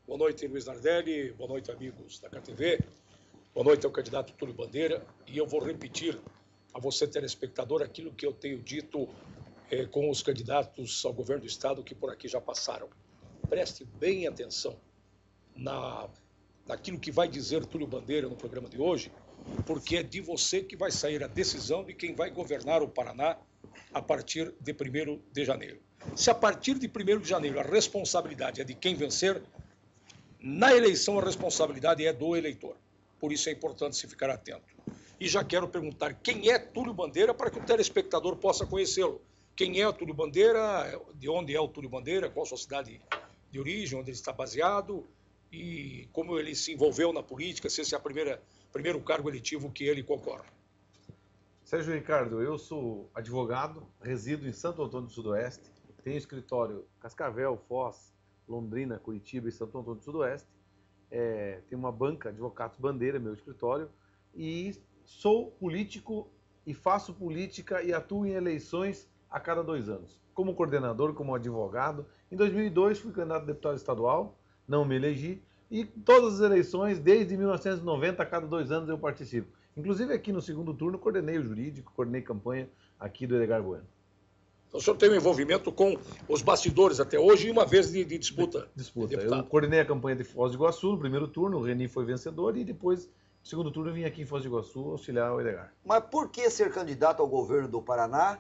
Boa noite, Luiz Nardelli. Boa noite, amigos da KTV. Boa noite ao candidato Túlio Bandeira. E eu vou repetir a você, telespectador, aquilo que eu tenho dito com os candidatos ao governo do Estado que por aqui já passaram. Preste bem atenção naquilo que vai dizer Túlio Bandeira no programa de hoje, porque é de você que vai sair a decisão de quem vai governar o Paraná a partir de 1º de janeiro. Se a partir de 1º de janeiro a responsabilidade é de quem vencer, na eleição a responsabilidade é do eleitor. Por isso é importante se ficar atento. E já quero perguntar quem é Túlio Bandeira para que o telespectador possa conhecê-lo. Quem é o Túlio Bandeira, de onde é o Túlio Bandeira, qual a sua cidade de origem, onde ele está baseado e como ele se envolveu na política, se esse é o primeiro cargo eletivo que ele concorre. Sérgio Ricardo, eu sou advogado, resido em Santo Antônio do Sudoeste, tenho escritório Cascavel, Foz, Londrina, Curitiba e Santo Antônio do Sudoeste, tenho uma banca, Advocados Bandeira, meu escritório, e sou político e faço política e atuo em eleições a cada 2 anos. Como coordenador, como advogado, em 2002 fui candidato a deputado estadual, não me elegi, e todas as eleições, desde 1990, a cada 2 anos eu participo. Inclusive aqui no segundo turno, coordenei o jurídico, coordenei campanha aqui do Edgar Bueno. Então, o senhor tem um envolvimento com os bastidores até hoje e uma vez de disputa. Disputa. Eu coordenei a campanha de Foz do Iguaçu no primeiro turno, o Reni foi vencedor e depois, no segundo turno, eu vim aqui em Foz do Iguaçu auxiliar o Edgar. Mas por que ser candidato ao governo do Paraná,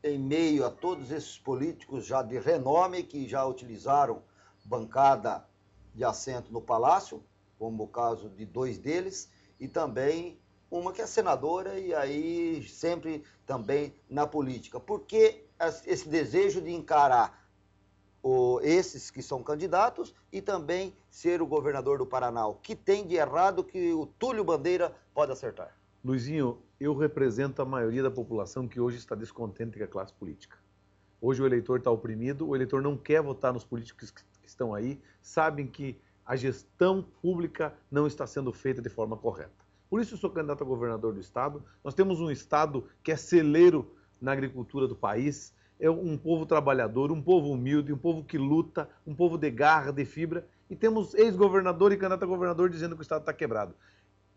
em meio a todos esses políticos já de renome que já utilizaram bancada de assento no Palácio, como o caso de 2 deles, e também uma que é senadora e aí sempre também na política? Por que esse desejo de encarar esses que são candidatos e também ser o governador do Paraná? O que tem de errado que o Túlio Bandeira pode acertar? Luizinho, eu represento a maioria da população que hoje está descontente com a classe política. Hoje o eleitor está oprimido, o eleitor não quer votar nos políticos que estão aí, sabem que a gestão pública não está sendo feita de forma correta. Por isso eu sou candidato a governador do estado. Nós temos um estado que é celeiro na agricultura do país, é um povo trabalhador, um povo humilde, um povo que luta, um povo de garra, de fibra, e temos ex-governador e candidato a governador dizendo que o estado está quebrado.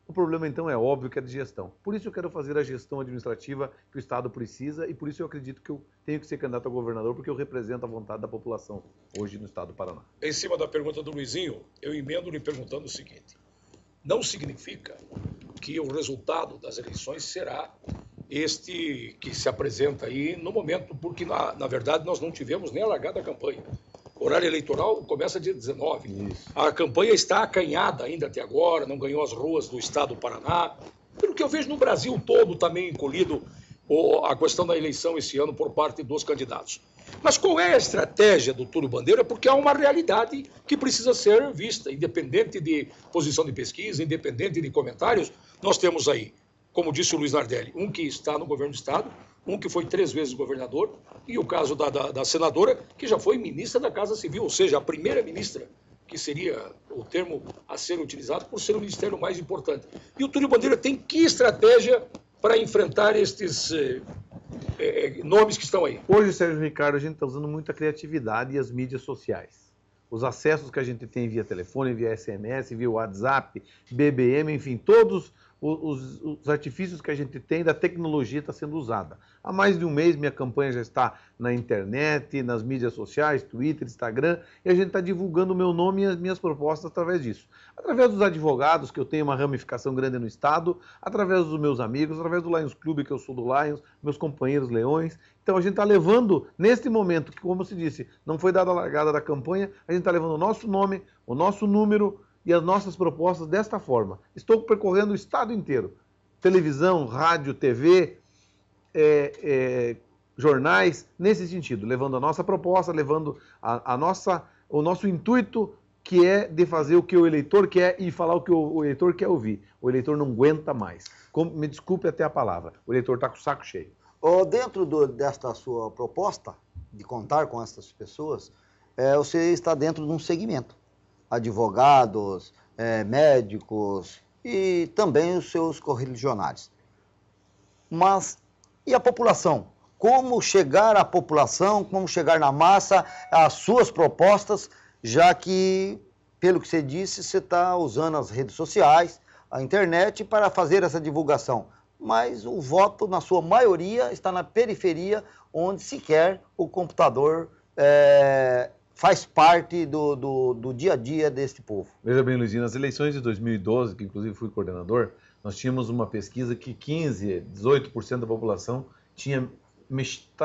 O problema, então, é óbvio que é de gestão. Por isso eu quero fazer a gestão administrativa que o Estado precisa e por isso eu acredito que eu tenho que ser candidato a governador, porque eu represento a vontade da população hoje no Estado do Paraná. Em cima da pergunta do Luizinho, eu emendo lhe perguntando o seguinte: não significa que o resultado das eleições será este que se apresenta aí no momento, porque, na verdade, nós não tivemos nem a largada da campanha. O horário eleitoral começa dia 19. Isso. A campanha está acanhada ainda até agora, não ganhou as ruas do estado do Paraná. Pelo que eu vejo no Brasil todo também encolhido a questão da eleição esse ano por parte dos candidatos. Mas qual é a estratégia do Túlio Bandeira? Porque há uma realidade que precisa ser vista, independente de posição de pesquisa, independente de comentários. Nós temos aí, como disse o Luiz Nardelli, um que está no governo do estado, um que foi 3 vezes governador, e o caso da senadora, que já foi ministra da Casa Civil, ou seja, a primeira ministra, que seria o termo a ser utilizado por ser o ministério mais importante. E o Túlio Bandeira tem que estratégia para enfrentar estes nomes que estão aí? Hoje, Sérgio Ricardo, a gente está usando muita criatividade e as mídias sociais. Os acessos que a gente tem via telefone, via SMS, via WhatsApp, BBM, enfim, todos os artifícios que a gente tem da tecnologia está sendo usada. Há mais de um mês minha campanha já está na internet, nas mídias sociais, Twitter, Instagram, e a gente está divulgando o meu nome e as minhas propostas através disso. Através dos advogados, que eu tenho uma ramificação grande no estado, através dos meus amigos, através do Lions Clube, que eu sou do Lions, meus companheiros leões. Então a gente está levando, neste momento, que como se disse, não foi dada a largada da campanha, a gente está levando o nosso nome, o nosso número e as nossas propostas desta forma. Estou percorrendo o estado inteiro. Televisão, rádio, TV, jornais, nesse sentido, levando a nossa proposta, levando o nosso intuito, que é de fazer o que o eleitor quer e falar o que o eleitor quer ouvir. O eleitor não aguenta mais. Me desculpe até a palavra, o eleitor está com o saco cheio. Dentro desta sua proposta, de contar com essas pessoas, você está dentro de um segmento. Advogados, médicos e também os seus correligionários. Mas e a população? Como chegar à população, como chegar na massa, às suas propostas, já que pelo que você disse, você está usando as redes sociais, a internet para fazer essa divulgação. Mas o voto, na sua maioria, está na periferia, onde sequer o computador faz parte do dia a dia deste povo. Veja bem, Luizinho, nas eleições de 2012, que inclusive fui coordenador, nós tínhamos uma pesquisa que 18% da população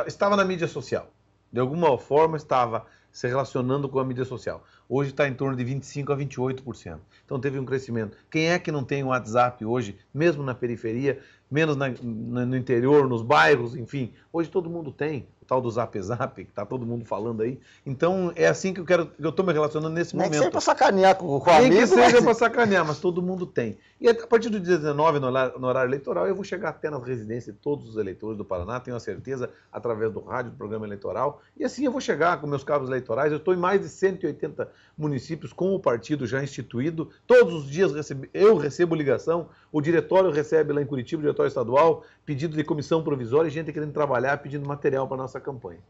estava na mídia social. De alguma forma estava se relacionando com a mídia social. Hoje está em torno de 25% a 28%. Então teve um crescimento. Quem é que não tem um WhatsApp hoje, mesmo na periferia, menos no interior, nos bairros, enfim? Hoje todo mundo tem. O tal do Zap Zap, que está todo mundo falando aí. Então é assim que eu estou me relacionando nesse momento. Nem que seja para sacanear com o amigo. Nem que seja para sacanear, mas todo mundo tem. E a partir do dia 19, no horário eleitoral, eu vou chegar até nas residências de todos os eleitores do Paraná, tenho a certeza, através do rádio, do programa eleitoral. E assim eu vou chegar com meus cabos eleitorais. Eu estou em mais de 180 municípios com o partido já instituído. Todos os dias eu recebo ligação, o diretório recebe lá em Curitiba, o diretório estadual, pedido de comissão provisória e gente querendo trabalhar, pedindo material para a nossa campanha.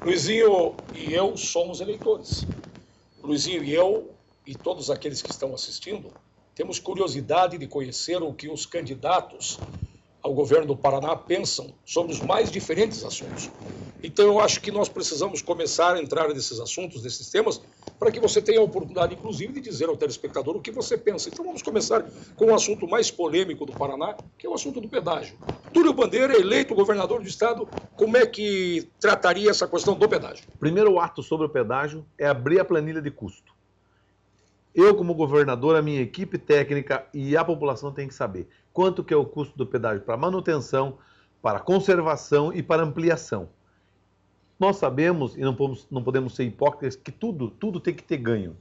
Luizinho e eu somos eleitores. Luizinho e eu, e todos aqueles que estão assistindo, temos curiosidade de conhecer o que os candidatos ao governo do Paraná pensam sobre os mais diferentes assuntos. Então, eu acho que nós precisamos começar a entrar nesses assuntos, nesses temas, para que você tenha a oportunidade, inclusive, de dizer ao telespectador o que você pensa. Então, vamos começar com o assunto mais polêmico do Paraná, que é o assunto do pedágio. Túlio Bandeira, eleito governador do estado, como é que trataria essa questão do pedágio? O primeiro ato sobre o pedágio é abrir a planilha de custo. Eu, como governador, a minha equipe técnica e a população tem que saber quanto que é o custo do pedágio para manutenção, para conservação e para ampliação. Nós sabemos, e não podemos ser hipócritas, que tudo tem que ter ganho.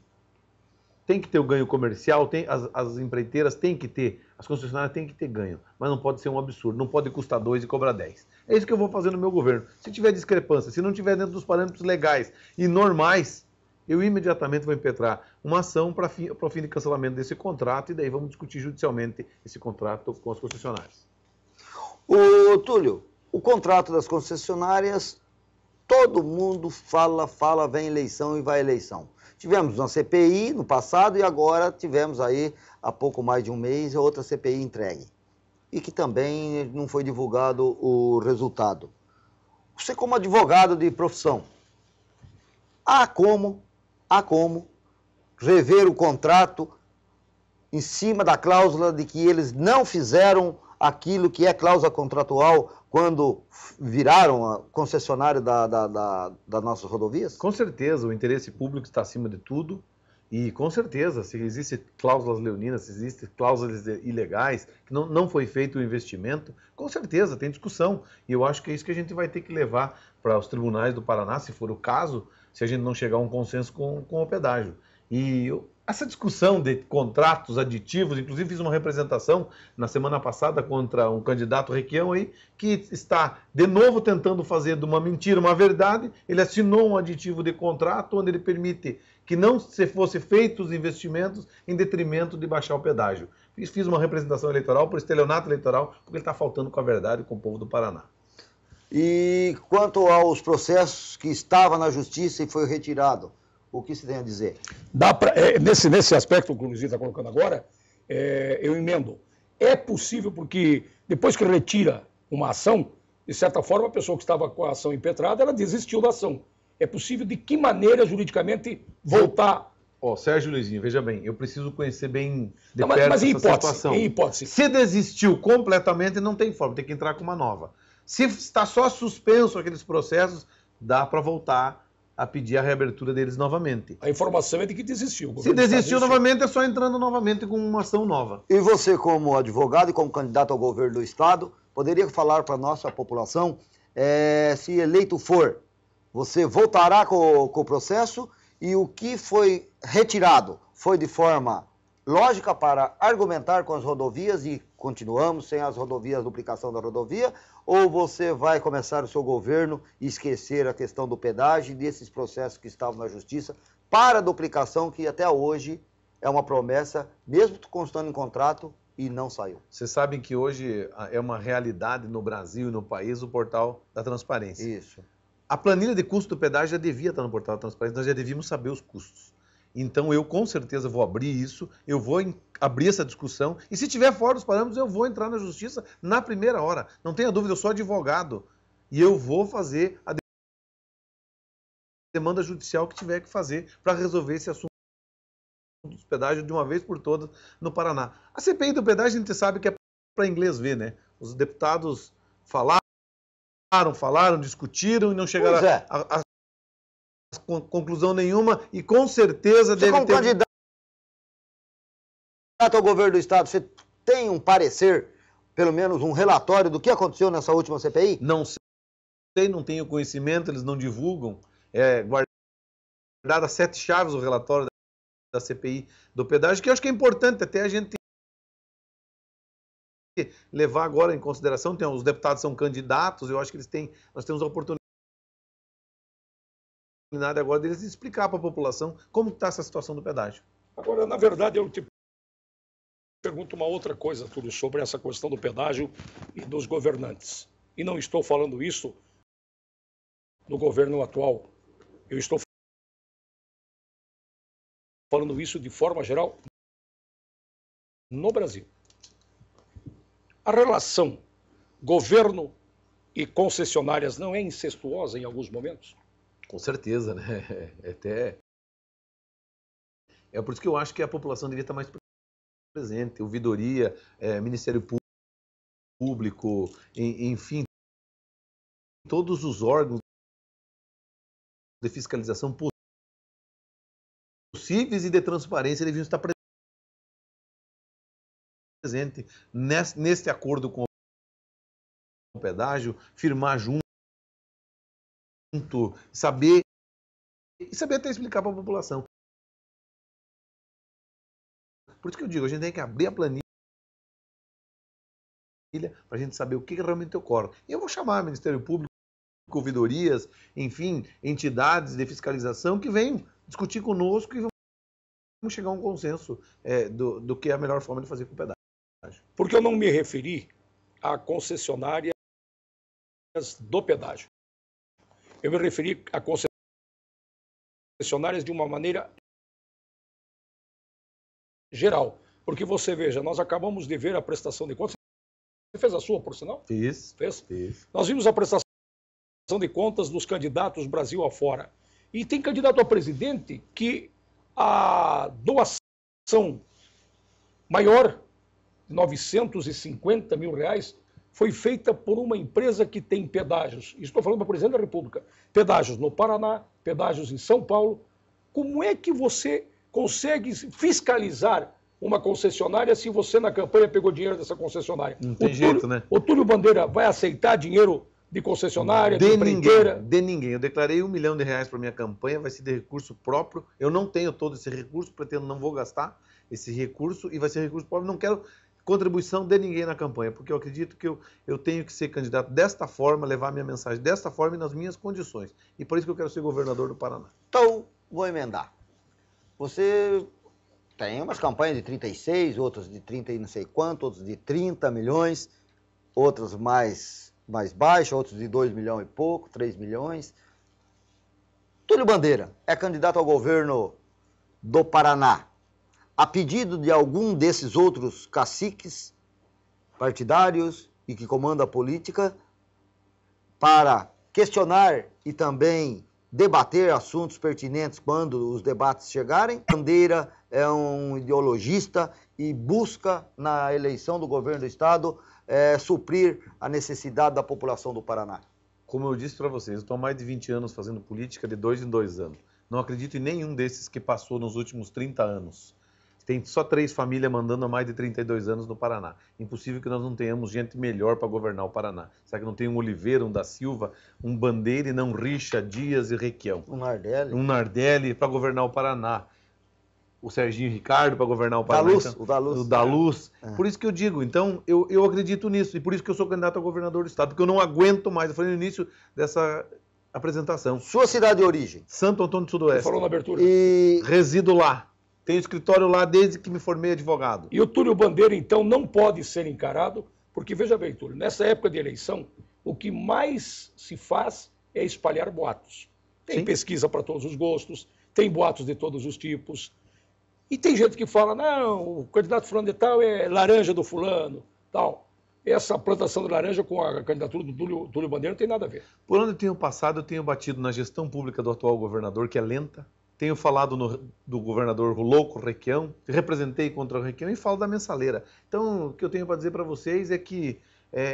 Tem que ter o ganho comercial, as empreiteiras têm que ter, as concessionárias têm que ter ganho, mas não pode ser um absurdo, não pode custar 2 e cobrar 10. É isso que eu vou fazer no meu governo. Se tiver discrepância, se não tiver dentro dos parâmetros legais e normais, eu imediatamente vou impetrar uma ação para o fim de cancelamento desse contrato e daí vamos discutir judicialmente esse contrato com as concessionárias. Ô, Túlio, o contrato das concessionárias, todo mundo fala, vem eleição e vai eleição. Tivemos uma CPI no passado e agora tivemos aí, há pouco mais de um mês, outra CPI entregue. E que também não foi divulgado o resultado. Você, como advogado de profissão, há como rever o contrato em cima da cláusula de que eles não fizeram aquilo que é cláusula contratual quando viraram a concessionária das nossas rodovias? Com certeza, o interesse público está acima de tudo e com certeza, se existem cláusulas leoninas, se existem cláusulas ilegais, que não foi feito o investimento, com certeza tem discussão e eu acho que é isso que a gente vai ter que levar para os tribunais do Paraná, se for o caso, se a gente não chegar a um consenso com o pedágio. E essa discussão de contratos aditivos, inclusive fiz uma representação na semana passada contra um candidato Requião aí, que está de novo tentando fazer de uma mentira uma verdade. Ele assinou um aditivo de contrato onde ele permite que não se fosse feitos os investimentos em detrimento de baixar o pedágio. Fiz uma representação eleitoral por estelionato eleitoral, porque ele está faltando com a verdade com o povo do Paraná. E quanto aos processos que estavam na justiça e foi retirado, o que se tem a dizer? Nesse aspecto que o Luizinho está colocando agora, eu emendo. É possível porque depois que retira uma ação, de certa forma a pessoa que estava com a ação impetrada, ela desistiu da ação. É possível de que maneira juridicamente voltar? Sérgio Luizinho, veja bem, eu preciso conhecer bem de perto mas essa situação. Em hipótese. Se desistiu completamente, não tem forma, tem que entrar com uma nova. Se está só suspenso aqueles processos, dá para voltar a pedir a reabertura deles novamente. A informação é de que desistiu. Se desistiu novamente, é só entrando novamente com uma ação nova. E você, como advogado e como candidato ao governo do Estado, poderia falar para a nossa população, se eleito for, você voltará com o processo e o que foi retirado foi de forma lógica para argumentar com as rodovias e continuamos sem as rodovias, duplicação da rodovia, ou você vai começar o seu governo e esquecer a questão do pedágio e desses processos que estavam na justiça para a duplicação, que até hoje é uma promessa, mesmo constando em contrato, e não saiu? Vocês sabem que hoje é uma realidade no Brasil e no país o portal da transparência. Isso. A planilha de custo do pedágio já devia estar no portal da transparência, nós já devíamos saber os custos. Então eu com certeza vou abrir isso, eu vou abrir essa discussão, e se tiver fora dos parâmetros, eu vou entrar na justiça na primeira hora. Não tenha dúvida, eu sou advogado, e eu vou fazer a demanda judicial que tiver que fazer para resolver esse assunto dos pedágios de uma vez por todas no Paraná. A CPI do pedágio a gente sabe que é para inglês ver, né? Os deputados falaram, discutiram e não chegaram a conclusão nenhuma, e com certeza você, como candidato ao governo do estado, você tem um parecer, pelo menos um relatório do que aconteceu nessa última CPI? Não sei, não tenho conhecimento, eles não divulgam. Guardado a 7 chaves o relatório da CPI do pedágio, que eu acho que é importante até a gente levar agora em consideração. Os deputados são candidatos, eu acho que nós temos a oportunidade agora deles explicar para a população como está essa situação do pedágio. Agora, na verdade, eu te pergunto uma outra coisa, Túlio, sobre essa questão do pedágio e dos governantes. E não estou falando isso no governo atual. Eu estou falando isso de forma geral no Brasil. A relação governo e concessionárias não é incestuosa em alguns momentos? Com certeza, né? É por isso que eu acho que a população devia estar mais presente. Ouvidoria, Ministério Público, enfim, todos os órgãos de fiscalização possíveis e de transparência deviam estar presentes neste acordo com o pedágio, firmar junto, saber até explicar para a população. Por isso que eu digo, a gente tem que abrir a planilha para a gente saber o que realmente ocorre. E eu vou chamar o Ministério Público, ouvidorias, enfim, entidades de fiscalização que venham discutir conosco e vamos chegar a um consenso do que é a melhor forma de fazer com o pedágio. Porque eu não me referi a concessionárias do pedágio. Eu me referi a concessionárias de uma maneira geral. Porque você veja, nós acabamos de ver a prestação de contas. Você fez a sua, por sinal? Fiz. Fez? Nós vimos a prestação de contas dos candidatos Brasil afora. E tem candidato a presidente que a doação maior, de R$950 mil, foi feita por uma empresa que tem pedágios. Estou falando para o presidente da República. Pedágios no Paraná, pedágios em São Paulo. Como é que você consegue fiscalizar uma concessionária se você na campanha pegou dinheiro dessa concessionária? Não tem jeito, né? O Túlio Bandeira vai aceitar dinheiro de concessionária, de empreiteira? De ninguém. Eu declarei R$1 milhão para minha campanha, vai ser de recurso próprio. Eu não tenho todo esse recurso, pretendo, não vou gastar esse recurso, e vai ser recurso próprio. Não quero contribuição de ninguém na campanha, porque eu acredito que eu tenho que ser candidato desta forma, levar minha mensagem desta forma e nas minhas condições. E por isso que eu quero ser governador do Paraná. Então, vou emendar. Você tem umas campanhas de 36, outras de 30 e não sei quanto, outras de 30 milhões, outras mais baixas, outras de 2 milhões e pouco, 3 milhões. Túlio Bandeira é candidato ao governo do Paraná a pedido de algum desses outros caciques partidários e que comandam a política para questionar e também debater assuntos pertinentes quando os debates chegarem. Bandeira é um ideologista e busca, na eleição do governo do estado, suprir a necessidade da população do Paraná. Como eu disse para vocês, eu estou há mais de 20 anos fazendo política, de 2 em 2 anos. Não acredito em nenhum desses que passou nos últimos 30 anos. Tem só 3 famílias mandando há mais de 32 anos no Paraná. Impossível que nós não tenhamos gente melhor para governar o Paraná. Será que não tem um Oliveira, um da Silva, um Bandeira e não Richa, Dias e Requião? Um Nardelli. Um Nardelli para governar o Paraná. O Serginho Ricardo para governar o Paraná. O da Luz. Por isso que eu digo, então, eu acredito nisso. E por isso que eu sou candidato a governador do estado. Porque eu não aguento mais. Eu falei no início dessa apresentação. Sua cidade de origem? Santo Antônio do Sudoeste. Você falou na abertura. E resido lá. Tenho escritório lá desde que me formei advogado. E o Túlio Bandeira, então, não pode ser encarado, porque, veja bem, Túlio, nessa época de eleição, o que mais se faz é espalhar boatos. Tem pesquisa para todos os gostos, tem boatos de todos os tipos. E tem gente que fala, não, o candidato fulano de tal é laranja do fulano, tal. Essa plantação de laranja com a candidatura do Túlio Bandeira não tem nada a ver. Por onde eu tenho passado, eu tenho batido na gestão pública do atual governador, que é lenta. Tenho falado do governador louco, Requião, representei contra o Requião e falo da mensaleira. Então, o que eu tenho para dizer para vocês é que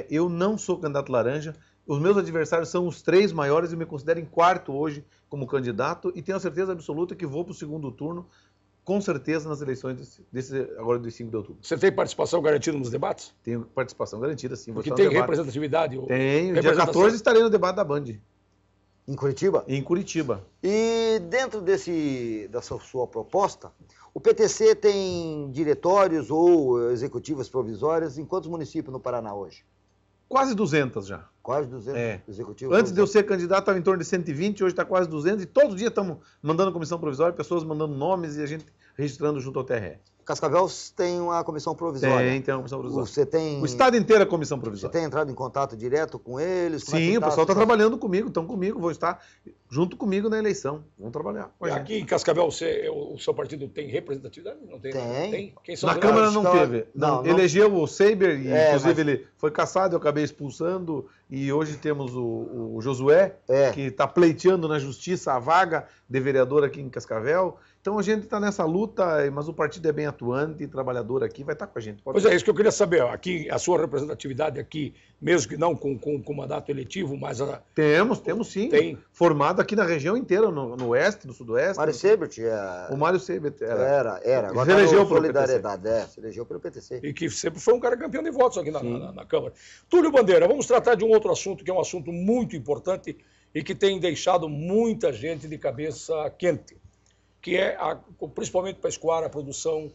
eu não sou candidato laranja, os meus adversários são os 3 maiores e me considero em 4º hoje como candidato e tenho a certeza absoluta que vou para o 2º turno, com certeza, nas eleições agora do 5 de outubro. Você tem participação garantida nos debates? Tenho participação garantida, sim. Porque tem representatividade? Tenho. Dia 14 estarei no debate da Band. Em Curitiba? Em Curitiba. E dentro dessa sua proposta, o PTC tem diretórios ou executivas provisórias em quantos municípios no Paraná hoje? Quase 200 já. Quase 200 executivos. Antes de eu ser candidato, estava em torno de 120, hoje está quase 200, e todos os dias estamos mandando comissão provisória, pessoas mandando nomes e a gente registrando junto ao TRE. Cascavel tem uma comissão provisória. Tem uma comissão provisória. Você tem... O estado inteiro é comissão provisória. Você tem entrado em contato direto com eles? Sim, o pessoal está trabalhando comigo, estão comigo, vão estar junto comigo na eleição. Vão trabalhar com a gente. Aqui em Cascavel, o seu partido tem representatividade? Não tem? Tem. Quem são na Câmara não teve. Não. Elegeu o Seiber, e inclusive ele foi cassado, eu acabei expulsando, e hoje temos o Josué, que está pleiteando na justiça a vaga de vereador aqui em Cascavel. Então a gente está nessa luta, mas o partido é bem atuante e trabalhador aqui, vai estar com a gente. Pois é, isso que eu queria saber. Aqui, a sua representatividade aqui, mesmo que não com mandato eletivo, mas... Temos sim. Tem. Formado aqui na região inteira, no oeste, no sudoeste. Mário Sebert O Mário Sebert era. Agora se elegeu pelo Solidariedade, se elegeu pelo PTC. E que sempre foi um cara campeão de votos aqui na Câmara. Túlio Bandeira, vamos tratar de um outro assunto, que é um assunto muito importante e que tem deixado muita gente de cabeça quente, que é, principalmente para escoar a produção,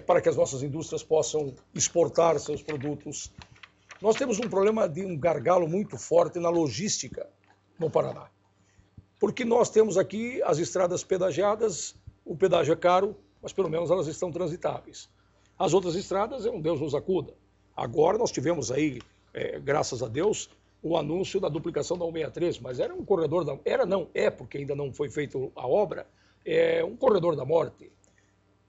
para que as nossas indústrias possam exportar seus produtos. Nós temos um problema de um gargalo muito forte na logística no Paraná. Porque nós temos aqui as estradas pedagiadas, o pedágio é caro, mas pelo menos elas estão transitáveis. As outras estradas, Deus nos acuda. Agora nós tivemos aí, graças a Deus, o anúncio da duplicação da 163, mas era um corredor da... porque ainda não foi feita a obra, um corredor da morte.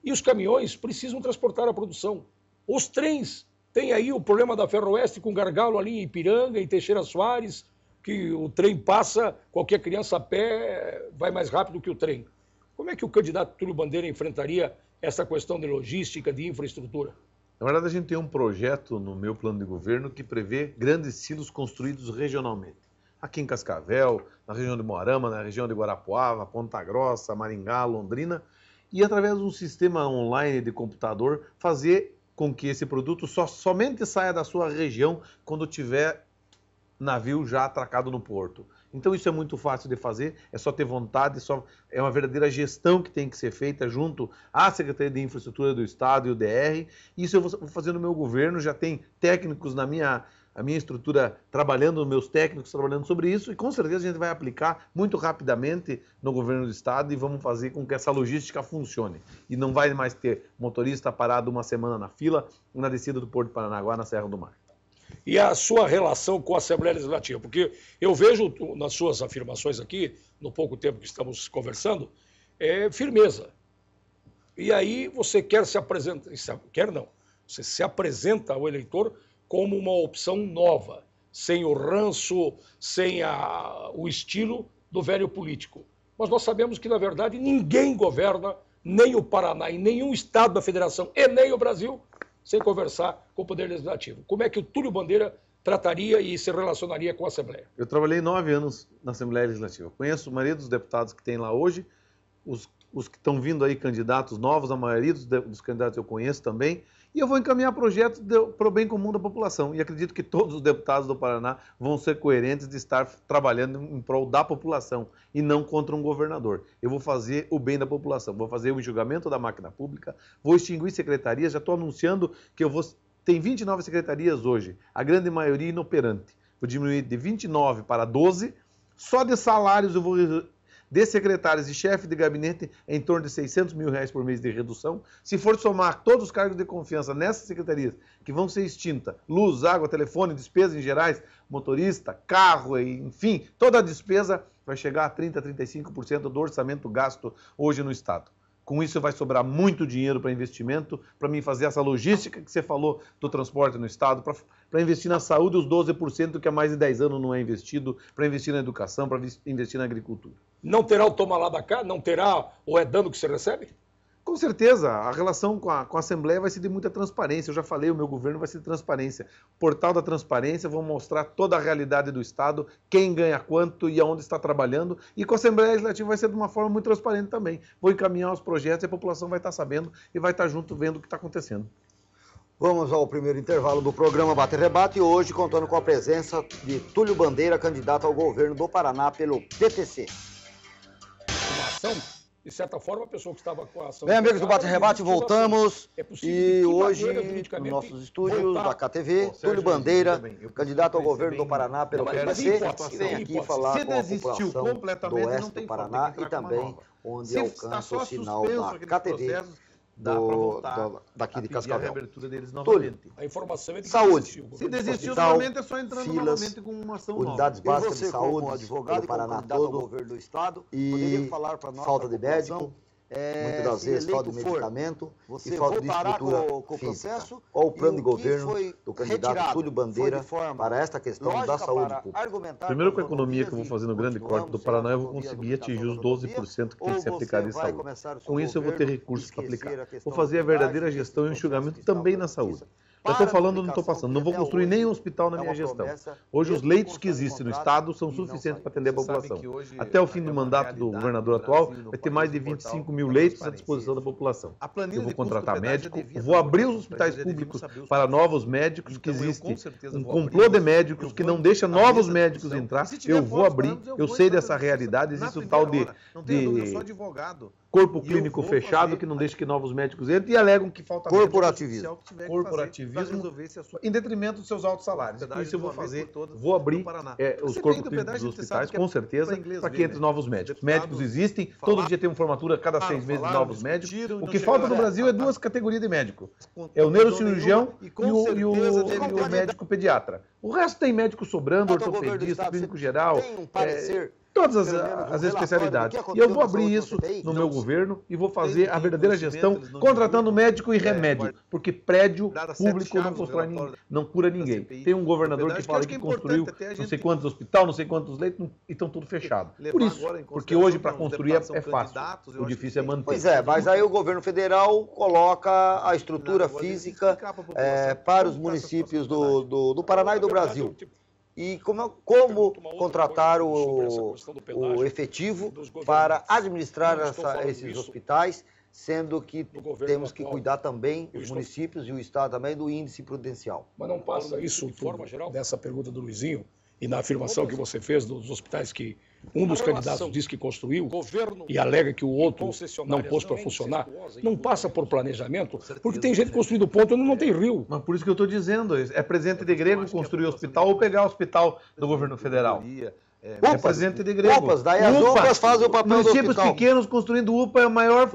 E os caminhões precisam transportar a produção. Os trens, tem aí o problema da Ferroeste com gargalo ali em Ipiranga, em Teixeira Soares, que o trem passa, qualquer criança a pé vai mais rápido que o trem. Como é que o candidato Túlio Bandeira enfrentaria essa questão de logística, de infraestrutura? Na verdade, a gente tem um projeto no meu plano de governo que prevê grandes silos construídos regionalmente. Aqui em Cascavel, na região de Moarama, na região de Guarapuava, Ponta Grossa, Maringá, Londrina, e através de um sistema online de computador fazer com que esse produto somente saia da sua região quando tiver navio já atracado no porto. Então isso é muito fácil de fazer, é só ter vontade, é uma verdadeira gestão que tem que ser feita junto à Secretaria de Infraestrutura do Estado e o DR. Isso eu vou fazer no meu governo, já tem técnicos a minha estrutura trabalhando, meus técnicos trabalhando sobre isso, e com certeza a gente vai aplicar muito rapidamente no governo do Estado e vamos fazer com que essa logística funcione. E não vai mais ter motorista parado uma semana na fila na descida do Porto de Paranaguá, na Serra do Mar. E a sua relação com a Assembleia Legislativa? Porque eu vejo nas suas afirmações aqui, no pouco tempo que estamos conversando, firmeza. E aí você quer se apresentar, você se apresenta ao eleitor como uma opção nova, sem o ranço, sem o estilo do velho político. Mas nós sabemos que, na verdade, ninguém governa, nem o Paraná, e nenhum estado da federação, e nem o Brasil, sem conversar com o Poder Legislativo. Como é que o Túlio Bandeira trataria e se relacionaria com a Assembleia? Eu trabalhei 9 anos na Assembleia Legislativa. Conheço a maioria dos deputados que tem lá hoje, os que estão vindo aí candidatos novos, a maioria dos candidatos eu conheço também, e eu vou encaminhar projetos para o bem comum da população. E acredito que todos os deputados do Paraná vão ser coerentes de estar trabalhando em prol da população e não contra um governador. Eu vou fazer o bem da população, vou fazer o enxugamento da máquina pública, vou extinguir secretarias, já estou anunciando que tem 29 secretarias hoje, a grande maioria inoperante. Vou diminuir de 29 para 12, só de salários eu vou de secretários e chefe de gabinete é em torno de R$600 mil por mês de redução. Se for somar todos os cargos de confiança nessas secretarias, que vão ser extintas, luz, água, telefone, despesas em gerais, motorista, carro, enfim, toda a despesa vai chegar a 30% a 35% do orçamento gasto hoje no Estado. Com isso vai sobrar muito dinheiro para investimento, para mim fazer essa logística que você falou do transporte no Estado, para investir na saúde os 12% que há mais de 10 anos não é investido, para investir na educação, para investir na agricultura. Não terá o toma lá da cá? Não terá ou é dano que você recebe? Com certeza, a relação com a Assembleia vai ser de muita transparência. Eu já falei, o meu governo vai ser de transparência. Portal da Transparência, vão mostrar toda a realidade do Estado, quem ganha quanto e aonde está trabalhando. E com a Assembleia Legislativa vai ser de uma forma muito transparente também. Vou encaminhar os projetos e a população vai estar sabendo e vai estar junto vendo o que está acontecendo. Vamos ao primeiro intervalo do programa Bate e Rebate, hoje contando com a presença de Túlio Bandeira, candidato ao governo do Paraná pelo PTC. Uma ação, de certa forma, a pessoa que estava com a ação... Bem, amigos do Bate e Rebate, voltamos. E hoje, nos nossos estúdios da KTV, Túlio Bandeira, candidato ao governo do Paraná pelo PTC, que vem aqui falar com a população do oeste do Paraná e também onde alcança o sinal da KTV. Daqui de Cascavel. Túlio, a informação é de que saúde. Se desistiu novamente, é só entrando novamente com uma ação nova. Unidades básicas de saúde, advogado do Paraná todo, governo do Estado, e falar para nós, falta de médico, muitas das vezes falta de medicamento e falta de estrutura física. Qual o plano de governo do candidato Túlio Bandeira para esta questão da saúde pública? Primeiro, com a economia que eu vou fazer no grande corte do Paraná, eu vou conseguir atingir os 12% que tem que ser aplicado em saúde. Com isso, eu vou ter recursos para aplicar. Vou fazer a verdadeira gestão e enxugamento também na saúde. Já estou falando, não estou passando. Não vou construir nenhum hospital na minha gestão. Hoje, os leitos que existem no Estado são suficientes para atender a população. Até o fim do mandato do governador atual, vai ter mais de 25 mil leitos à disposição da população. Eu vou contratar médico, vou abrir os hospitais públicos para novos médicos, que existe um complô de médicos que não deixa novos médicos entrar. Eu vou abrir, eu sei dessa realidade, existe um tal de corpo clínico fechado que não deixa que novos médicos entrem e alegam que falta corporativismo. Corporativismo em detrimento dos seus altos salários. Por isso eu vou fazer, vou abrir os corpos clínicos dos hospitais, com certeza, para que entre novos médicos. Médicos existem, todo dia tem uma formatura, cada 6 meses novos médicos. O que falta no Brasil é 2 categorias de médico. É o neurocirurgião e o médico pediatra. O resto tem médico sobrando, ortopedista, clínico geral, todas as especialidades. E eu vou abrir isso no meu governo e vou fazer a verdadeira gestão contratando médico e remédio, porque prédio público não cura ninguém. Tem um governador que fala que construiu não sei quantos hospitais, não sei quantos leitos e estão tudo fechado. Por isso, porque hoje para construir é fácil, o difícil é manter. Pois é, mas aí o governo federal coloca a estrutura física para os municípios do Paraná e do Brasil. E como contratar o efetivo para administrar esses hospitais, sendo que temos que cuidar também, os municípios e o Estado também, do índice prudencial. Mas não passa isso, de forma geral, nessa pergunta do Luizinho, e na afirmação que você fez dos hospitais que um dos candidatos diz que construiu e alega que o outro não pôs para funcionar, não passa por planejamento, porque tem gente construindo ponto onde não tem rio. Mas por isso que eu estou dizendo, é presente de grego construir hospital ou pegar o hospital do governo federal. É presente de grego. UPAs, daí as UPAs fazem o papel do hospital. Municípios pequenos construindo UPA é o maior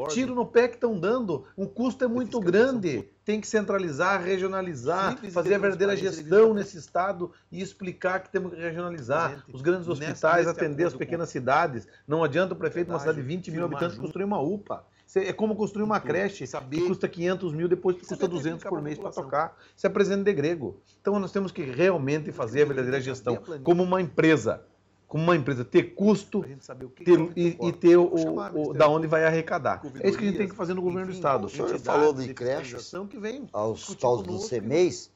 tiro no pé que estão dando. O custo é muito grande. Tem que centralizar, regionalizar, fazer a verdadeira gestão nesse estado e explicar que temos que regionalizar. Os grandes hospitais, atender as pequenas cidades. Não adianta o prefeito de uma cidade de 20 mil habitantes construir uma UPA. É como construir uma creche que custa 500 mil, depois custa 200 por mês para tocar. Isso é presente de grego. Então nós temos que realmente fazer a verdadeira gestão como uma empresa. Como uma empresa, ter custo e ter da onde vai arrecadar. É isso que a gente tem que fazer no governo do Estado. O senhor falou de creches aos tal dos CMEs,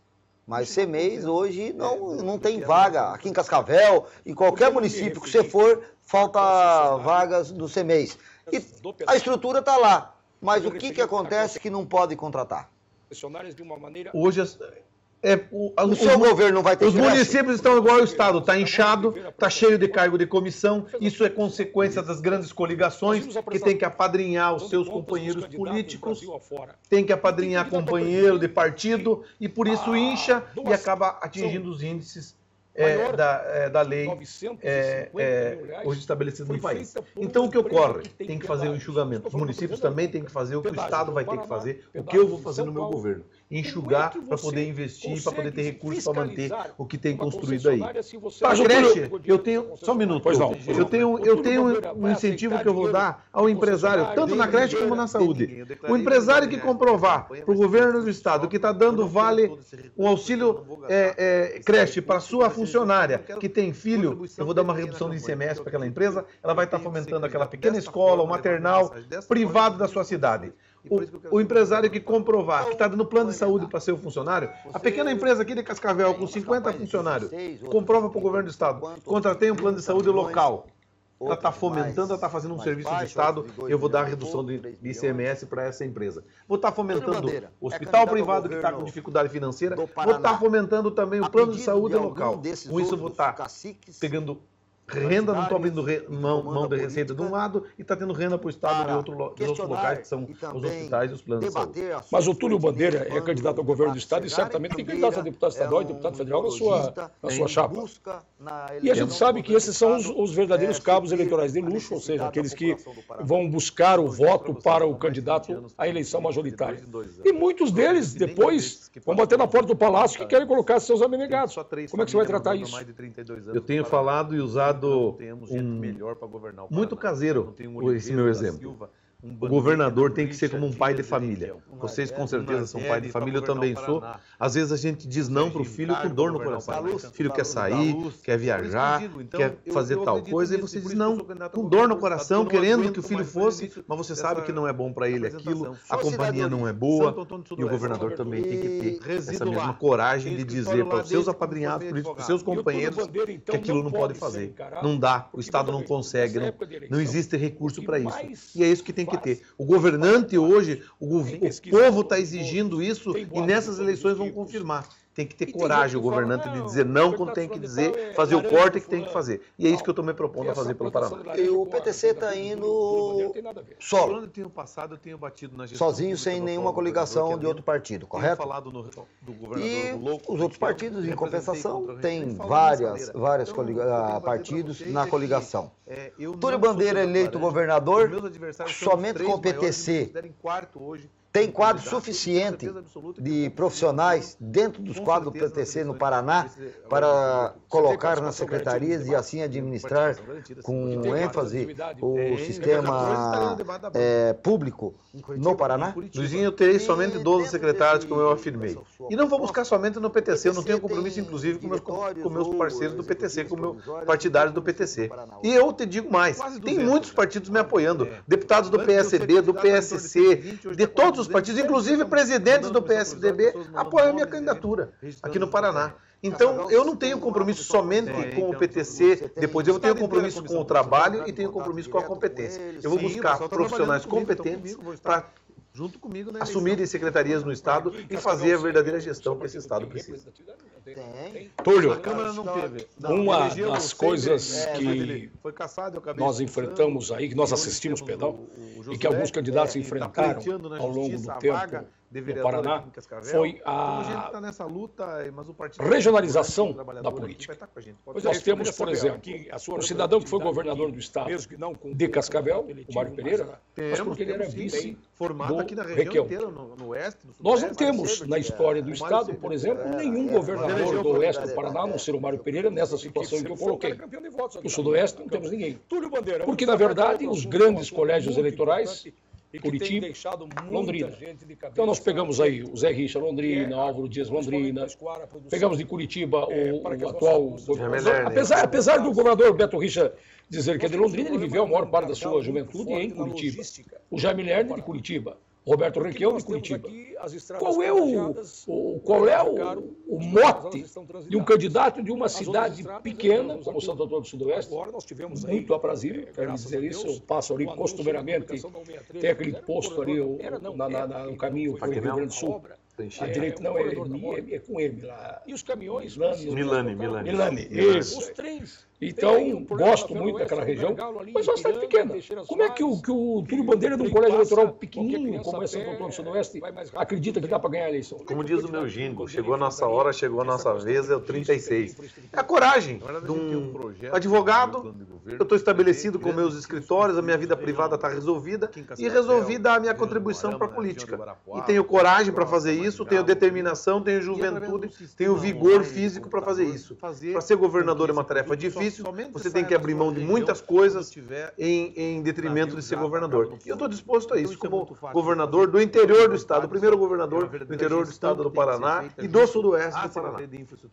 mas CMEs hoje não tem vaga. Aqui em Cascavel, em qualquer município que você for, falta vagas do CMEs. E a estrutura está lá. Mas o que acontece que não pode contratar? Hoje o seu governo não vai ter Os municípios estão igual ao Estado, está inchado, está cheio de cargo de comissão, isso é consequência das grandes coligações, que tem que apadrinhar os seus companheiros políticos, tem que apadrinhar companheiro de partido, e por isso incha e acaba atingindo os índices da lei hoje estabelecida no país. Então, o que ocorre? Tem que fazer o enxugamento. Os municípios também têm que fazer o que o Estado vai ter que fazer, o que eu vou fazer no meu governo. Enxugar para poder investir, para poder ter recursos para manter o que tem construído aí. Para a creche, eu tenho... Só um minuto. Pois não. Eu tenho um incentivo que eu vou dar ao empresário, tanto na creche como na saúde. O empresário que comprovar para o governo do Estado que está dando vale, um auxílio creche para sua funcionária que tem filho, eu vou dar uma redução de ICMS para aquela empresa, ela vai estar fomentando aquela pequena escola, o maternal privado da sua cidade. O empresário que comprovar que está dando plano de saúde para seu funcionário, a pequena empresa aqui de Cascavel, com 50 funcionários, comprova para o governo do Estado, contratei um plano de saúde local. Ela está fomentando, ela está fazendo um serviço de Estado, eu vou dar redução de ICMS para essa empresa. Vou estar fomentando o hospital privado que está com dificuldade financeira, vou estar fomentando também o plano de saúde local. Com isso, eu vou estar pegando renda, não estou abrindo mão de receita de um lado e está tendo renda para o Estado de outros locais, que são os hospitais e os planos de saúde. Mas o Túlio Bandeira é candidato ao governo do Estado e certamente tem candidato a deputado estadual e deputado federal na sua chapa. E a gente sabe que esses são os verdadeiros cabos eleitorais de luxo, ou seja, aqueles que vão buscar o voto para o candidato à eleição majoritária. E muitos deles, depois, vão bater na porta do Palácio que querem colocar seus abnegados. Como é que você vai tratar isso? Eu tenho falado e usado muito caseiro esse meu exemplo. O governador tem que ser como um pai de família. Vocês com certeza são pai de família, eu também sou. Às vezes a gente diz não para o filho com dor no coração. O filho quer sair, quer viajar, quer fazer tal coisa, e você diz não, com dor no coração, querendo que o filho fosse, mas você sabe que não é bom para ele aquilo, a companhia não é boa, e o governador também tem que ter essa mesma coragem de dizer para os seus apadrinhados políticos, para os seus companheiros, que aquilo não pode fazer. Não dá, o Estado não consegue, não existe recurso para isso. E é isso que tem que ter. O governante hoje, o povo está exigindo isso e nessas eleições vão confirmar. Tem que ter coragem o governante de dizer não quando tem que dizer, fazer o corte que tem que fazer. E é isso que eu estou me propondo a fazer pelo Paraná. E o PTC está indo solo. Quando eu tenho passado, eu tenho batido na gestão. Sozinho, sem nenhuma coligação de outro partido, correto? Falado do governador e os outros partidos, em compensação, tem vários partidos na coligação. Túlio Bandeira eleito governador, somente com o PTC. Tem quadro suficiente de profissionais dentro dos quadros do PTC no Paraná para colocar nas secretarias e assim administrar com ênfase o sistema público no Paraná? Luizinho, eu terei somente 12 secretários, como eu afirmei. E não vou buscar somente no PTC, eu não tenho compromisso, inclusive, com meus parceiros do PTC, com meus partidários do PTC. E eu te digo mais, tem muitos partidos me apoiando, deputados do PSB, do PSC, de todos os partidos, inclusive presidentes do PSDB, apoiam a minha candidatura aqui no Paraná. Então, eu não tenho compromisso somente com o PTC, depois eu tenho compromisso com o trabalho e tenho compromisso com a competência. Eu vou buscar profissionais competentes para assumirem secretarias no Estado e fazer a verdadeira gestão que esse Estado precisa. Túlio, uma das coisas que nós enfrentamos aí, que nós assistimos, perdão, e que alguns candidatos enfrentaram ao longo do tempo no Paraná, foi a regionalização da política. Nós temos, por exemplo, o cidadão que foi governador do Estado de Cascavel, o Mário Pereira, mas porque ele era vice do Requião. Nós não temos na história do Estado, por exemplo, nenhum governador do Oeste do Paraná, a não ser o Mário Pereira, nessa situação que eu coloquei. No Sudoeste não temos ninguém. Porque, na verdade, os grandes colégios eleitorais, Curitiba, Londrina. Então nós pegamos aí o Zé Richa, Londrina, Álvaro Dias, Londrina. Pegamos de Curitiba o atual governador. Apesar do governador Beto Richa dizer que é de Londrina, ele viveu a maior parte da sua juventude em Curitiba. O Jaime Lerner de Curitiba. Roberto Requião de Curitiba. Qual é o mote de um candidato de uma cidade pequena, como Santo Antônio do Sudoeste, muito aprazível, quero dizer isso, eu passo ali costumeiramente, tem aquele posto ali no caminho para o Rio Grande do Sul, a direita não, é com M lá. E os caminhões? Milani. Isso. Então, gosto muito daquela região, mas é uma cidade pequena. Como é que o Túlio Bandeira, de um colégio eleitoral pequenininho, como é Santo Antônio do Sudoeste, acredita que dá para ganhar a eleição? Como diz o meu jingo, chegou a nossa hora, chegou a nossa vez, é o 36. É a coragem de um advogado. Eu estou estabelecido com meus escritórios, a minha vida privada está resolvida e resolvi dar a minha contribuição para a política. E tenho coragem para fazer isso, tenho determinação, tenho juventude, tenho vigor físico para fazer isso. Para ser governador é uma tarefa difícil, você tem que abrir mão de muitas coisas em detrimento de ser governador. E eu estou disposto a isso, como governador do interior do estado, o primeiro governador do interior do estado do Paraná e do sudoeste do Paraná.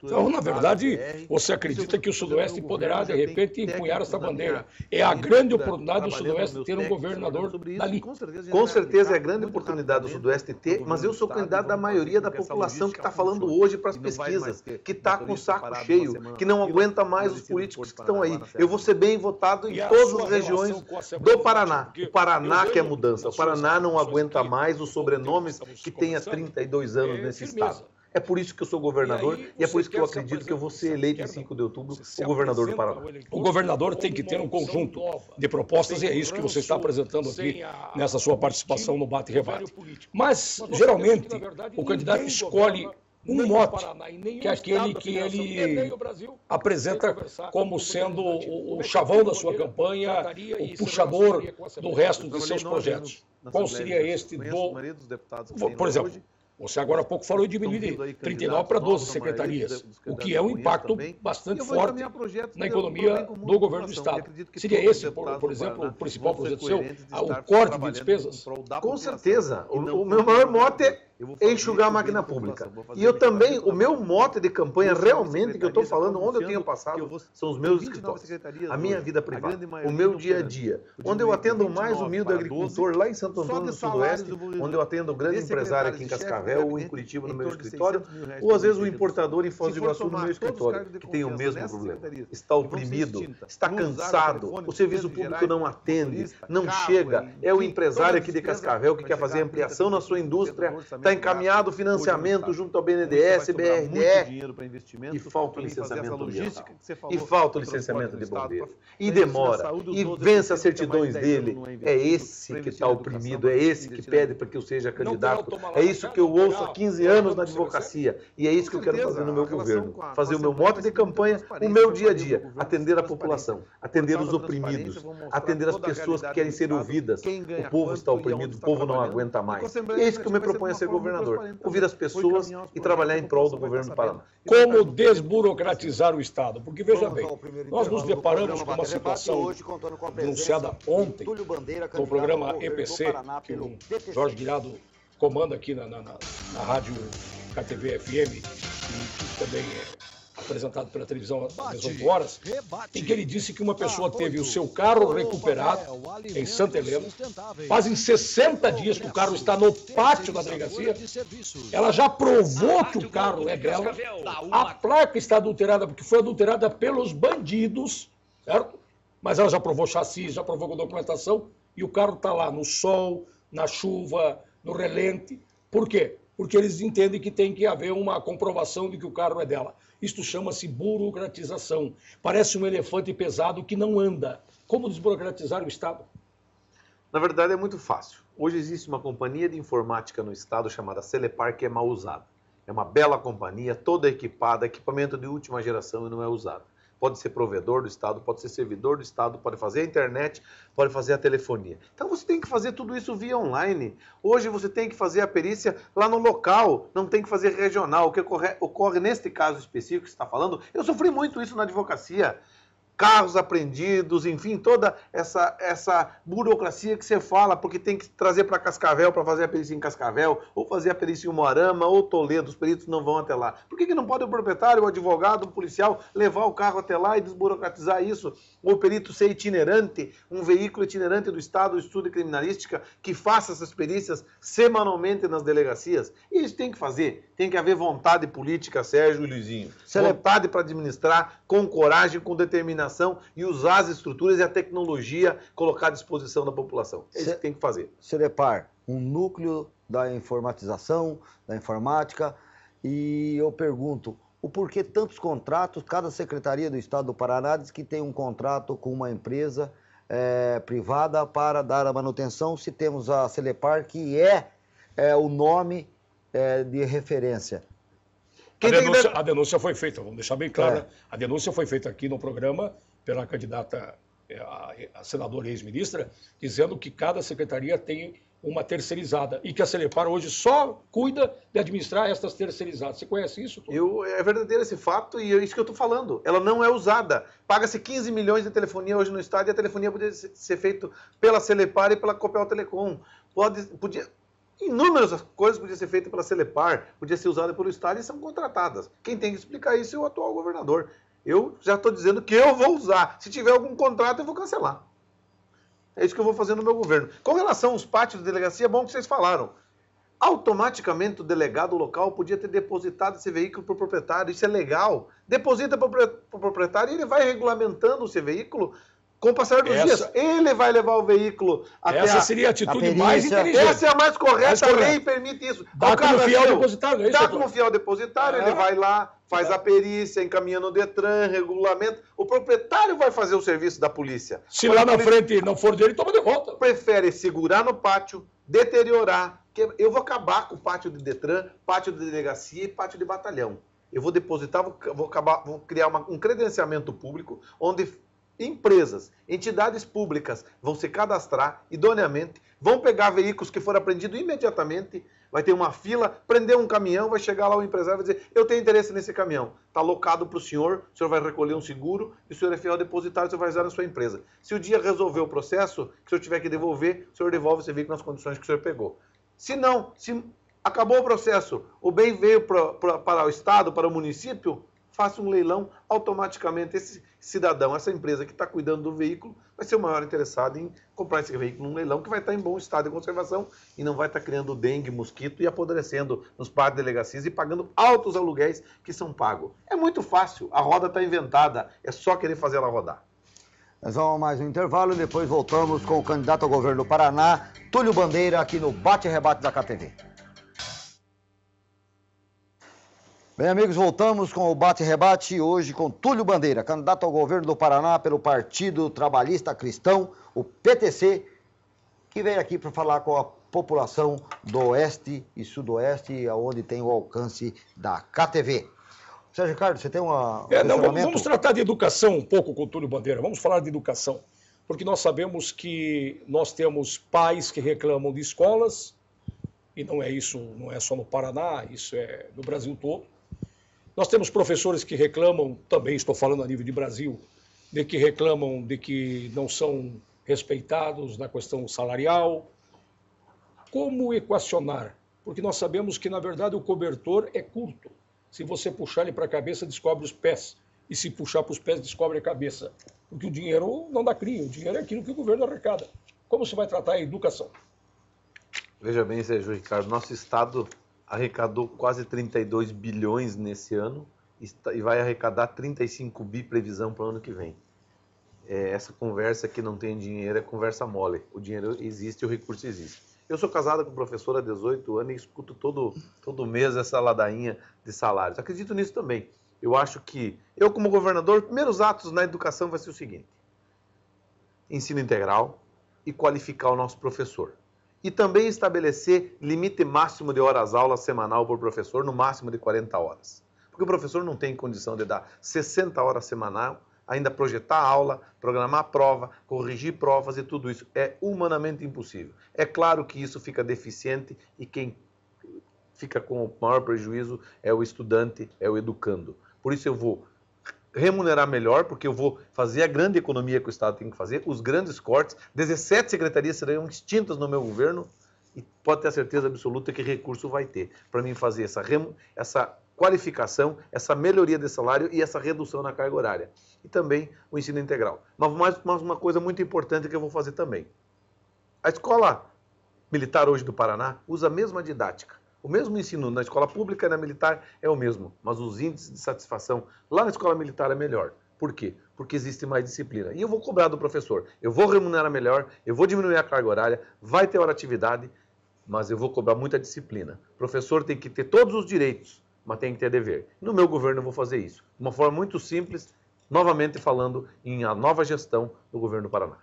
Então, na verdade, você acredita que o Sudoeste poderá, de repente, empunhar essa bandeira. É a grande oportunidade do Sudoeste ter um governador dali. Com certeza é a grande oportunidade do Sudoeste ter, mas eu sou candidato da maioria da população que está falando hoje para as pesquisas, que está com o saco cheio, que não aguenta mais os políticos que estão aí. Eu vou ser bem votado em todas as regiões do Paraná. O Paraná quer mudança. O Paraná não aguenta mais os sobrenomes que tem há 32 anos nesse estado. É por isso que eu sou governador e é por isso que eu acredito que eu vou ser eleito em 5 de outubro o governador do Paraná. O governador tem que ter um conjunto de propostas e é isso que você está apresentando aqui nessa sua participação no Bate e Rebate. Mas, geralmente, o candidato escolhe um mote, que é aquele que ele apresenta como sendo o chavão da sua campanha, o puxador do resto de seus projetos. Qual seria este do... Por exemplo, você agora há pouco falou em diminuir de 39 para 12 secretarias, o que é um impacto bastante forte na economia do governo do Estado. Seria esse, por exemplo, o principal projeto seu, o corte de despesas? Com certeza. O meu maior mote é enxugar a máquina pública. E eu também, o meu mote de campanha realmente, que eu estou falando, onde eu tenho passado, são os meus escritórios. A minha vida privada, o meu dia a dia. Onde eu atendo o mais humilde agricultor lá em Santo Antônio do Sudoeste, onde eu atendo o grande empresário aqui em Cascavel, ou em Curitiba no meu escritório, ou às vezes o importador em Foz do Iguaçu no meu escritório, que tem o mesmo problema. Está oprimido, está cansado, o serviço público não atende, não chega. É o empresário aqui de Cascavel que quer fazer ampliação na sua indústria, está encaminhado o financiamento junto ao BNDES, BRDE, e falta o licenciamento ambiental, e falta o licenciamento de bombeiro, e demora, e vence as certidões dele. É esse que está oprimido, é esse que pede para que eu seja candidato, é isso que eu ouço há 15 anos na advocacia, e é isso que eu quero fazer no meu governo, fazer o meu mote de campanha, o meu dia a dia, atender a população, atender os oprimidos, atender as pessoas que querem ser ouvidas. O povo está oprimido, o povo não aguenta mais. E é isso que eu me proponho a ser governador, ouvir as pessoas e trabalhar em prol do governo do Paraná. Como desburocratizar o Estado? Porque, veja bem, nós nos deparamos com uma situação denunciada ontem no programa EPC, que o Jorge Guirado comanda aqui na rádio KTV FM, e também é apresentado pela televisão às 18 horas, em que ele disse que uma pessoa teve o seu carro recuperado em Santa Helena, fazem 60 dias que o carro está no pátio da delegacia, ela já provou que o carro é dela, a placa está adulterada porque foi adulterada pelos bandidos, certo? Mas ela já provou chassi, já provou com documentação, e o carro está lá no sol, na chuva, no relente. Por quê? Porque eles entendem que tem que haver uma comprovação de que o carro é dela. Isto chama-se burocratização. Parece um elefante pesado que não anda. Como desburocratizar o Estado? Na verdade, é muito fácil. Hoje existe uma companhia de informática no Estado chamada Celepar, que é mal usada. É uma bela companhia, toda equipada, equipamento de última geração e não é usado. Pode ser provedor do Estado, pode ser servidor do Estado, pode fazer a internet, pode fazer a telefonia. Então você tem que fazer tudo isso via online. Hoje você tem que fazer a perícia lá no local, não tem que fazer regional. O que ocorre neste caso específico que você está falando, eu sofri muito isso na advocacia. Carros apreendidos, enfim, toda essa burocracia que você fala, porque tem que trazer para Cascavel para fazer a perícia em Cascavel, ou fazer a perícia em Umuarama, ou Toledo, os peritos não vão até lá. Por que não pode o proprietário, o advogado, o policial levar o carro até lá e desburocratizar isso? Ou o perito ser itinerante, um veículo itinerante do Estado, o Estudo de Criminalística, que faça essas perícias semanalmente nas delegacias? E isso tem que fazer, tem que haver vontade política, Sérgio e Luizinho. Vontade para administrar com coragem, com determinação, e usar as estruturas e a tecnologia colocar à disposição da população. É isso que tem que fazer. Celepar, um núcleo da informatização, da informática, e eu pergunto, o porquê tantos contratos. Cada secretaria do Estado do Paraná diz que tem um contrato com uma empresa privada para dar a manutenção, se temos a Celepar, que é o nome de referência. A denúncia foi feita, vamos deixar bem claro, a denúncia foi feita aqui no programa pela candidata, a senadora e ex-ministra, dizendo que cada secretaria tem uma terceirizada e que a Celepar hoje só cuida de administrar estas terceirizadas. Você conhece isso? É verdadeiro esse fato e é isso que eu estou falando. Ela não é usada. Paga-se 15 milhões de telefonia hoje no estado e a telefonia podia ser feita pela Celepar e pela Copel Telecom. Inúmeras coisas podiam ser feitas pela Celepar, podia ser usada pelo Estado e são contratadas. Quem tem que explicar isso é o atual governador. Eu já estou dizendo que eu vou usar. Se tiver algum contrato, eu vou cancelar. É isso que eu vou fazer no meu governo. Com relação aos pátios de delegacia, é bom que vocês falaram. Automaticamente o delegado local podia ter depositado esse veículo para o proprietário. Isso é legal. Deposita para o proprietário e ele vai regulamentando o seu veículo com o passar dos dias. Ele vai levar o veículo até Essa seria a atitude mais inteligente. Essa é a mais correta. A lei permite isso. Dá como fiel depositário. Dá como fiel depositário, ele vai lá, faz a perícia, encaminha no Detran, regulamento. O proprietário vai fazer o serviço da polícia. Se lá na frente não for dele, toma de volta. Prefere segurar no pátio, deteriorar. Eu vou acabar com o pátio de Detran, pátio de delegacia e pátio de batalhão. Eu vou depositar, vou criar um credenciamento público onde empresas, entidades públicas vão se cadastrar idoneamente, vão pegar veículos que foram apreendidos imediatamente, vai ter uma fila, prender um caminhão, vai chegar lá o empresário e vai dizer, eu tenho interesse nesse caminhão, está alocado para o senhor vai recolher um seguro e o senhor é fiel depositário, o senhor vai usar na sua empresa. Se o dia resolver o processo, que o senhor tiver que devolver, o senhor devolve esse veículo nas condições que o senhor pegou. Se não, se acabou o processo, o bem veio para o Estado, para o município, faça um leilão, automaticamente esse cidadão, essa empresa que está cuidando do veículo, vai ser o maior interessado em comprar esse veículo num leilão que vai estar em bom estado de conservação e não vai estar criando dengue, mosquito e apodrecendo nos pátios de delegacias e pagando altos aluguéis que são pagos. É muito fácil, a roda está inventada, é só querer fazer ela rodar. Nós vamos a mais um intervalo e depois voltamos com o candidato ao governo do Paraná, Túlio Bandeira, aqui no Bate e Rebate da KTV. Bem, amigos, voltamos com o Bate e Rebate, hoje com Túlio Bandeira, candidato ao governo do Paraná pelo Partido Trabalhista Cristão, o PTC, que veio aqui para falar com a população do Oeste e Sudoeste, onde tem o alcance da KTV. Sérgio Ricardo, você tem uma... Vamos tratar de educação um pouco com o Túlio Bandeira, vamos falar de educação, porque nós sabemos que nós temos pais que reclamam de escolas, e não é isso, não é só no Paraná, isso é no Brasil todo. Nós temos professores que reclamam, também estou falando a nível de Brasil, de que reclamam de que não são respeitados na questão salarial. Como equacionar? Porque nós sabemos que, na verdade, o cobertor é curto. Se você puxar ele para a cabeça, descobre os pés. E se puxar para os pés, descobre a cabeça. Porque o dinheiro não dá cria, o dinheiro é aquilo que o governo arrecada. Como se vai tratar a educação? Veja bem, Sérgio Ricardo, nosso Estado arrecadou quase 32 bilhões nesse ano e vai arrecadar 35 bi previsão para o ano que vem. Essa conversa que não tem dinheiro é conversa mole. O dinheiro existe, o recurso existe. Eu sou casado com professor há 18 anos e escuto todo mês essa ladainha de salários. Acredito nisso também. Eu acho que eu, como governador, primeiros atos na educação vai ser o seguinte: ensino integral e qualificar o nosso professor. E também estabelecer limite máximo de horas-aula semanal por professor, no máximo de 40 horas. Porque o professor não tem condição de dar 60 horas semanal, ainda projetar aula, programar prova, corrigir provas e tudo isso. É humanamente impossível. É claro que isso fica deficiente e quem fica com o maior prejuízo é o estudante, é o educando. Por isso eu vou remunerar melhor, porque eu vou fazer a grande economia que o Estado tem que fazer, os grandes cortes, 17 secretarias serão extintas no meu governo e pode ter a certeza absoluta que recurso vai ter para mim fazer essa qualificação, essa melhoria de salário e essa redução na carga horária. E também o ensino integral. Mas uma coisa muito importante que eu vou fazer também. A escola militar hoje do Paraná usa a mesma didática. O mesmo ensino na escola pública e na militar é o mesmo, mas os índices de satisfação lá na escola militar é melhor. Por quê? Porque existe mais disciplina. E eu vou cobrar do professor, eu vou remunerar melhor, eu vou diminuir a carga horária, vai ter hora atividade, mas eu vou cobrar muita disciplina. O professor tem que ter todos os direitos, mas tem que ter dever. No meu governo eu vou fazer isso. De uma forma muito simples, novamente falando em a nova gestão do governo do Paraná.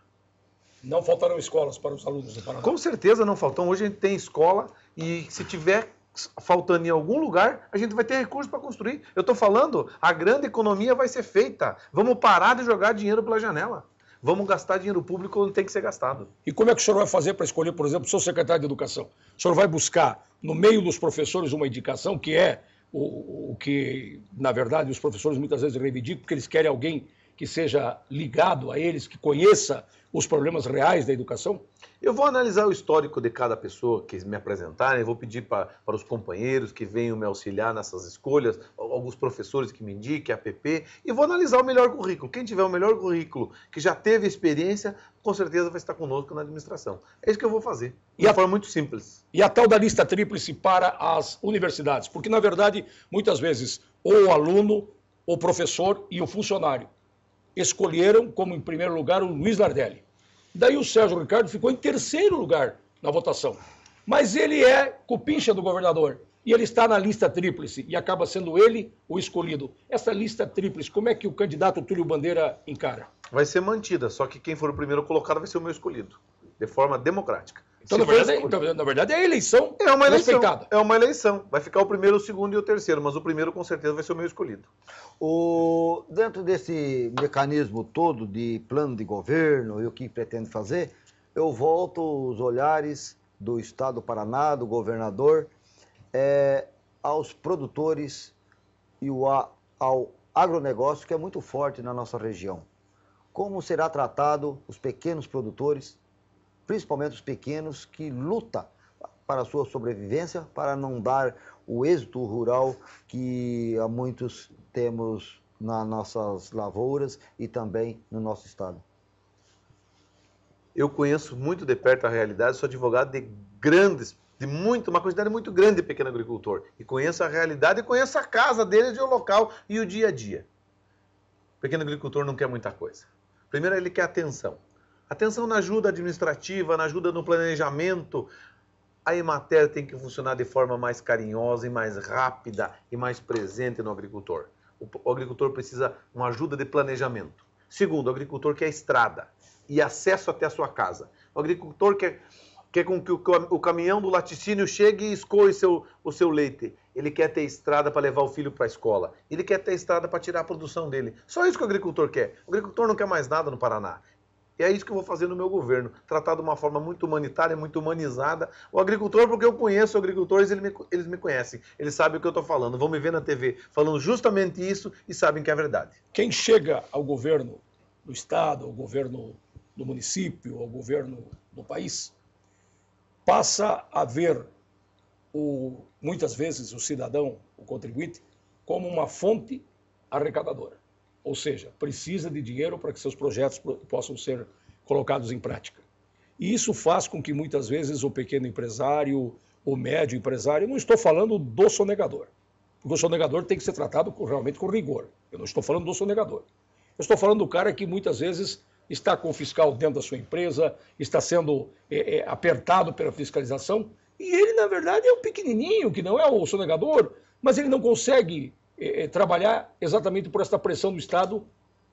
Não faltarão escolas para os alunos do Paraná? Com certeza não faltam. Hoje a gente tem escola e se tiver faltando em algum lugar, a gente vai ter recursos para construir. Eu estou falando, a grande economia vai ser feita. Vamos parar de jogar dinheiro pela janela. Vamos gastar dinheiro público onde tem que ser gastado. E como é que o senhor vai fazer para escolher, por exemplo, o seu secretário de Educação? O senhor vai buscar, no meio dos professores, uma indicação que é o que, na verdade, os professores muitas vezes reivindicam, porque eles querem alguém que seja ligado a eles, que conheça os problemas reais da educação? Eu vou analisar o histórico de cada pessoa que me apresentarem, vou pedir para os companheiros que venham me auxiliar nessas escolhas, alguns professores que me indiquem, APP, e vou analisar o melhor currículo. Quem tiver o melhor currículo, que já teve experiência, com certeza vai estar conosco na administração. É isso que eu vou fazer, de uma forma muito simples. E a tal da lista tríplice para as universidades? Porque, na verdade, muitas vezes, ou o aluno, o professor e o funcionário escolheram como em primeiro lugar o Luiz Nardelli. Daí o Sérgio Ricardo ficou em terceiro lugar na votação. Mas ele é cupincha do governador e ele está na lista tríplice e acaba sendo ele o escolhido. Essa lista tríplice, como é que o candidato Túlio Bandeira encara? Vai ser mantida, só que quem for o primeiro colocado vai ser o meu escolhido, de forma democrática. Então, na verdade, é a eleição é uma eleição respeitada. É uma eleição. Vai ficar o primeiro, o segundo e o terceiro, mas o primeiro com certeza vai ser o meu escolhido. Dentro desse mecanismo todo de plano de governo e o que pretende fazer, eu volto os olhares do Estado do Paraná, do governador, aos produtores e ao agronegócio, que é muito forte na nossa região. Como será tratado os pequenos produtores, principalmente os pequenos, que lutam para a sua sobrevivência, para não dar o êxito rural que há muitos temos nas nossas lavouras e também no nosso estado? Eu conheço muito de perto a realidade, sou advogado de uma quantidade muito grande de pequeno agricultor. E conheço a realidade e conheço a casa deles e o local e o dia a dia. O pequeno agricultor não quer muita coisa. Primeiro, ele quer atenção. Atenção na ajuda administrativa, na ajuda no planejamento. A Emater tem que funcionar de forma mais carinhosa e mais rápida e mais presente no agricultor. O agricultor precisa de uma ajuda de planejamento. Segundo, o agricultor quer estrada e acesso até a sua casa. O agricultor quer com que o caminhão do laticínio chegue e escoe o seu leite. Ele quer ter estrada para levar o filho para a escola. Ele quer ter estrada para tirar a produção dele. Só isso que o agricultor quer. O agricultor não quer mais nada no Paraná. E é isso que eu vou fazer no meu governo, tratar de uma forma muito humanitária, muito humanizada. O agricultor, porque eu conheço agricultores, eles me conhecem, eles sabem o que eu estou falando, vão me ver na TV falando justamente isso e sabem que é verdade. Quem chega ao governo do estado, ao governo do município, ao governo do país, passa a ver, muitas vezes, o cidadão, o contribuinte, como uma fonte arrecadadora. Ou seja, precisa de dinheiro para que seus projetos possam ser colocados em prática. E isso faz com que, muitas vezes, o pequeno empresário, o médio empresário, eu não estou falando do sonegador, porque o sonegador tem que ser tratado realmente com rigor. Eu não estou falando do sonegador. Eu estou falando do cara que, muitas vezes, está com o fiscal dentro da sua empresa, está sendo apertado pela fiscalização, e ele, na verdade, é um pequenininho, que não é o sonegador, mas ele não consegue trabalhar exatamente por esta pressão do Estado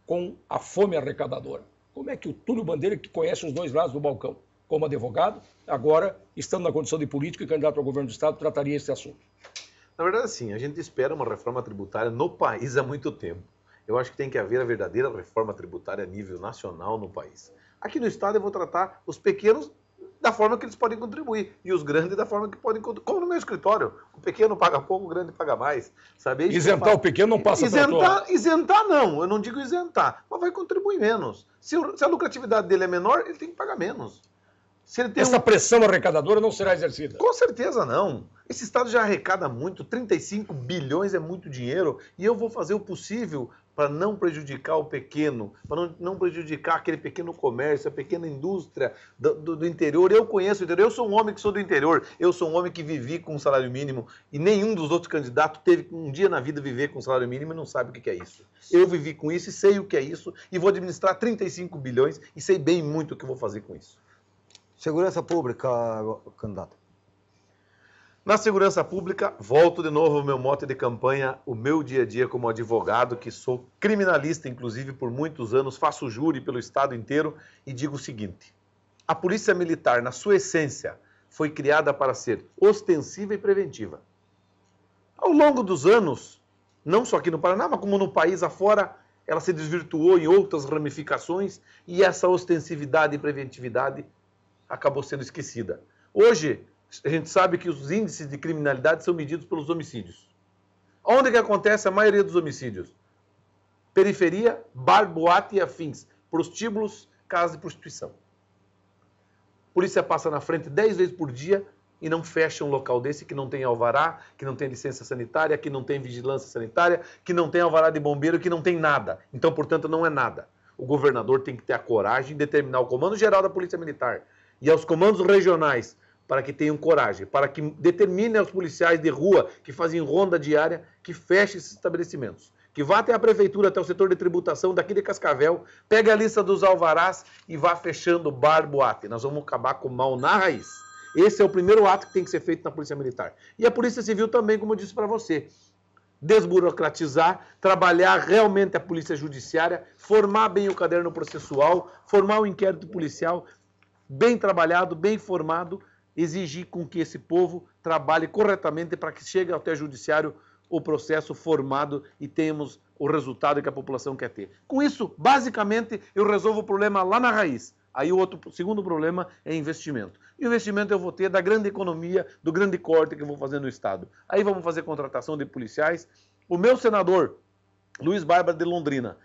com a fome arrecadadora. Como é que o Túlio Bandeira, que conhece os dois lados do balcão, como advogado, agora, estando na condição de político e candidato ao governo do Estado, trataria esse assunto? Na verdade, sim, a gente espera uma reforma tributária no país há muito tempo. Eu acho que tem que haver a verdadeira reforma tributária a nível nacional no país. Aqui no Estado eu vou tratar os pequenos da forma que eles podem contribuir e os grandes da forma que podem contribuir. Como no meu escritório, o pequeno paga pouco, o grande paga mais. Sabe? Isentar o pequeno não passa Isentar não, eu não digo isentar, mas vai contribuir menos. Se a lucratividade dele é menor, ele tem que pagar menos. Se ele tem Essa pressão arrecadadora não será exercida? Com certeza não. Esse Estado já arrecada muito, 35 bilhões é muito dinheiro, e eu vou fazer o possível para não prejudicar o pequeno, para não prejudicar aquele pequeno comércio, a pequena indústria do interior. Eu conheço o interior, eu sou um homem que sou do interior, eu sou um homem que vivi com um salário mínimo, e nenhum dos outros candidatos teve um dia na vida viver com salário mínimo e não sabe o que é isso. Eu vivi com isso e sei o que é isso, e vou administrar 35 bilhões e sei bem muito o que vou fazer com isso. Segurança pública, candidato. Na segurança pública, volto de novo ao meu mote de campanha, o meu dia a dia como advogado, que sou criminalista, inclusive por muitos anos, faço júri pelo estado inteiro e digo o seguinte: a polícia militar, na sua essência, foi criada para ser ostensiva e preventiva. Ao longo dos anos, não só aqui no Paraná, mas como no país afora, ela se desvirtuou em outras ramificações e essa ostensividade e preventividade acabou sendo esquecida. Hoje, a gente sabe que os índices de criminalidade são medidos pelos homicídios. Onde que acontece a maioria dos homicídios? Periferia, bar, boate e afins, prostíbulos, casas de prostituição. A polícia passa na frente 10 vezes por dia e não fecha um local desse que não tem alvará, que não tem licença sanitária, que não tem vigilância sanitária, que não tem alvará de bombeiro, que não tem nada. Então, portanto, não é nada. O governador tem que ter a coragem de determinar o Comando Geral da Polícia Militar e aos comandos regionais para que tenham coragem, para que determinem aos policiais de rua que fazem ronda diária que fechem esses estabelecimentos. Que vá até a prefeitura, até o setor de tributação daqui de Cascavel, pegue a lista dos alvarás e vá fechando bar, boate. Nós vamos acabar com o mal na raiz. Esse é o primeiro ato que tem que ser feito na Polícia Militar. E a Polícia Civil também, como eu disse para você, desburocratizar, trabalhar realmente a Polícia Judiciária, formar bem o caderno processual, formar o inquérito policial, bem trabalhado, bem formado, exigir com que esse povo trabalhe corretamente para que chegue até o judiciário o processo formado e tenhamos o resultado que a população quer ter. Com isso, basicamente, eu resolvo o problema lá na raiz. Aí o segundo problema é investimento. E o investimento eu vou ter da grande economia, do grande corte que eu vou fazer no Estado. Aí vamos fazer contratação de policiais. O meu senador, Luiz Bárbara de Londrina,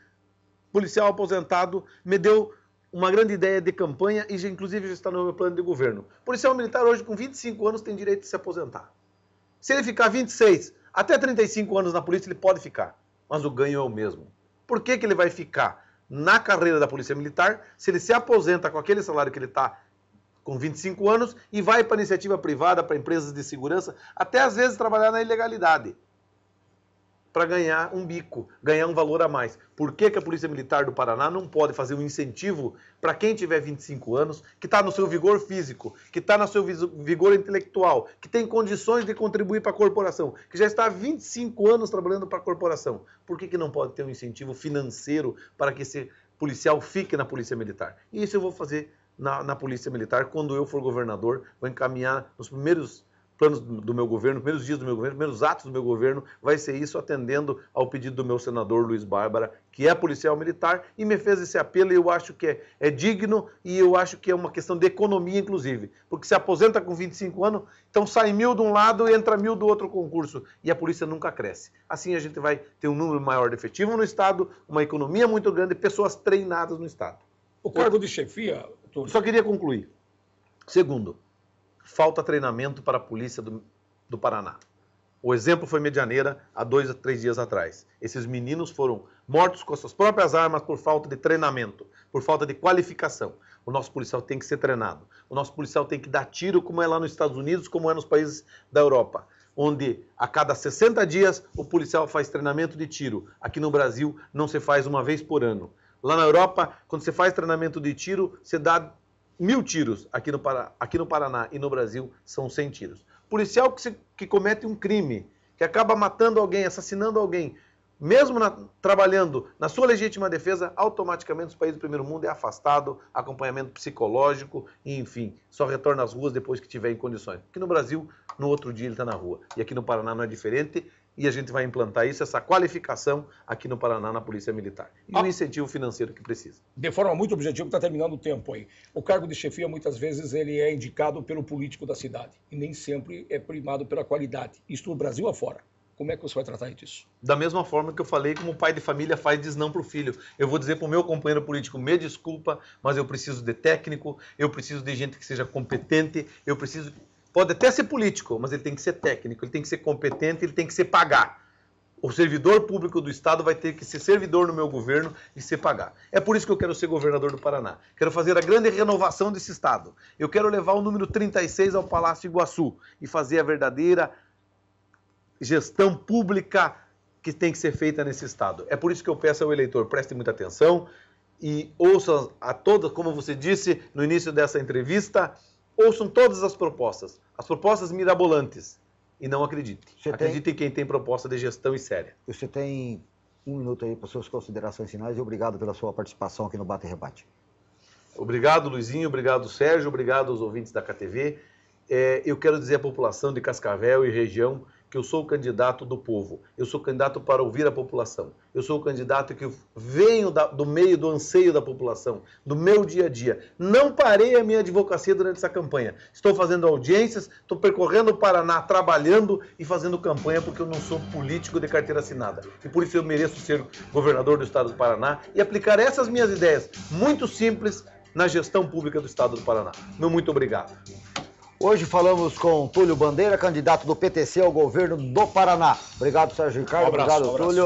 policial aposentado, me deu uma grande ideia de campanha e inclusive já está no meu plano de governo. Policial militar hoje com 25 anos tem direito de se aposentar. Se ele ficar 26, até 35 anos na polícia ele pode ficar, mas o ganho é o mesmo. Por que ele vai ficar na carreira da Polícia Militar se ele se aposenta com aquele salário que ele está com 25 anos e vai para iniciativa privada, para empresas de segurança, até às vezes trabalhar na ilegalidade, para ganhar um bico, ganhar um valor a mais. Por que a Polícia Militar do Paraná não pode fazer um incentivo para quem tiver 25 anos, que está no seu vigor físico, que está no seu vigor intelectual, que tem condições de contribuir para a corporação, que já está há 25 anos trabalhando para a corporação? Por que não pode ter um incentivo financeiro para que esse policial fique na Polícia Militar? E isso eu vou fazer na Polícia Militar quando eu for governador, vou encaminhar nos primeiros planos do meu governo, primeiros dias do meu governo, primeiros atos do meu governo, vai ser isso atendendo ao pedido do meu senador Luiz Bárbara, que é policial militar e me fez esse apelo e eu acho que é digno e eu acho que é uma questão de economia, inclusive, porque se aposenta com 25 anos, então sai 1.000 de um lado e entra 1.000 do outro concurso e a polícia nunca cresce. Assim a gente vai ter um número maior de efetivo no Estado, uma economia muito grande, pessoas treinadas no Estado. O cargo de chefia... Só queria concluir. Segundo, falta treinamento para a polícia do Paraná. O exemplo foi Medianeira, há 2 a 3 dias atrás. Esses meninos foram mortos com as suas próprias armas por falta de treinamento, por falta de qualificação. O nosso policial tem que ser treinado. O nosso policial tem que dar tiro, como é lá nos Estados Unidos, como é nos países da Europa, onde a cada 60 dias o policial faz treinamento de tiro. Aqui no Brasil não se faz uma vez por ano. Lá na Europa, quando você faz treinamento de tiro, você dá 1.000 tiros. Aqui no Paraná e no Brasil são 100 tiros. Policial que comete um crime, que acaba matando alguém, assassinando alguém, mesmo trabalhando na sua legítima defesa, automaticamente os países do primeiro mundo é afastado, acompanhamento psicológico, e, enfim, só retorna às ruas depois que tiver em condições. Aqui no Brasil, no outro dia ele está na rua. E aqui no Paraná não é diferente, e a gente vai implantar isso, essa qualificação aqui no Paraná na Polícia Militar. E o incentivo financeiro que precisa. De forma muito objetiva, está terminando o tempo aí. O cargo de chefia, muitas vezes, ele é indicado pelo político da cidade, e nem sempre é primado pela qualidade. Isso no Brasil afora. Como é que você vai tratar disso? Da mesma forma que eu falei, como o pai de família faz diz não para o filho. Eu vou dizer para o meu companheiro político, me desculpa, mas eu preciso de técnico, eu preciso de gente que seja competente, eu preciso... Pode até ser político, mas ele tem que ser técnico, ele tem que ser competente, ele tem que ser pagar. O servidor público do Estado vai ter que ser servidor no meu governo e ser pagar. É por isso que eu quero ser governador do Paraná. Quero fazer a grande renovação desse Estado. Eu quero levar o número 36 ao Palácio Iguaçu e fazer a verdadeira gestão pública que tem que ser feita nesse Estado. É por isso que eu peço ao eleitor, preste muita atenção e ouça a todas, como você disse no início dessa entrevista, ouçam todas as propostas mirabolantes, e não acredite. Você Acredite em quem tem proposta de gestão e séria. Você tem 1 minuto aí para suas considerações finais e obrigado pela sua participação aqui no Bate e Rebate. Obrigado, Luizinho, obrigado, Sérgio, obrigado aos ouvintes da KTV. Eu quero dizer à população de Cascavel e região que eu sou o candidato do povo. Eu sou candidato para ouvir a população. Eu sou o candidato que venho do meio do anseio da população, do meu dia a dia. Não parei a minha advocacia durante essa campanha. Estou fazendo audiências, estou percorrendo o Paraná, trabalhando e fazendo campanha porque eu não sou político de carteira assinada. E por isso eu mereço ser governador do estado do Paraná e aplicar essas minhas ideias muito simples na gestão pública do estado do Paraná. Meu muito obrigado. Hoje falamos com Túlio Bandeira, candidato do PTC ao governo do Paraná. Obrigado, Sérgio Ricardo. Um abraço, Obrigado, Túlio.